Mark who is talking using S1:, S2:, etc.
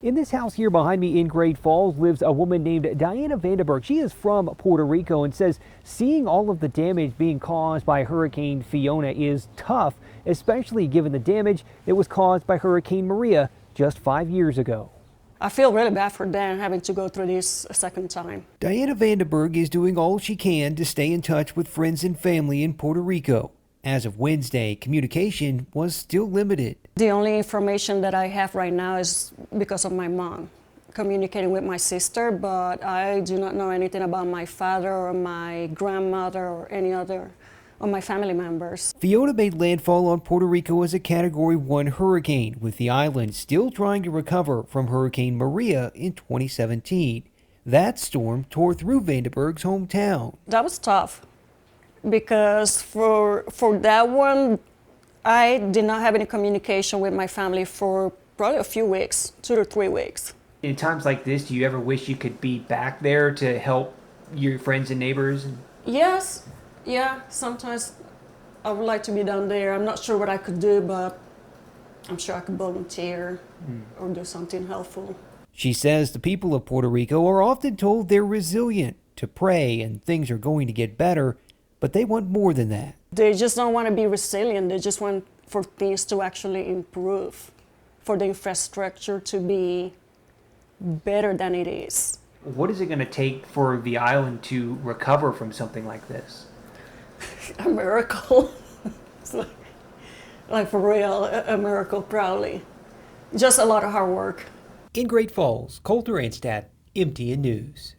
S1: In this house here behind me in Great Falls lives a woman named Diana Vandenberg. She is from Puerto Rico and says seeing all of the damage being caused by Hurricane Fiona is tough, especially given the damage that was caused by Hurricane Maria just 5 years ago.
S2: I feel really bad for them having to go through this a second time.
S1: Diana Vandenberg is doing all she can to stay in touch with friends and family in Puerto Rico. As of Wednesday, communication was still limited.
S2: The only information that I have right now is because of my mom communicating with my sister, but I do not know anything about my father or my grandmother or any other of my family members.
S1: Fiona made landfall on Puerto Rico as a Category 1 hurricane, with the island still trying to recover from Hurricane Maria in 2017. That storm tore through Vandenberg's hometown.
S2: That was tough because for that one, I did not have any communication with my family for probably a few weeks, 2 to 3 weeks.
S1: In times like this, do you ever wish you could be back there to help your friends and neighbors?
S2: Yes, yeah, sometimes I would like to be down there. I'm not sure what I could do, but I'm sure I could volunteer or do something helpful.
S1: She says the people of Puerto Rico are often told they're resilient, to pray and things are going to get better, but they want more than that.
S2: They just don't want to be resilient. They just want for things to actually improve, for the infrastructure to be better than it is.
S1: What is it going to take for the island to recover from something like this?
S2: A miracle. It's like for real, a miracle, probably. Just a lot of hard work.
S1: In Great Falls, Colter Anstad, MTN News.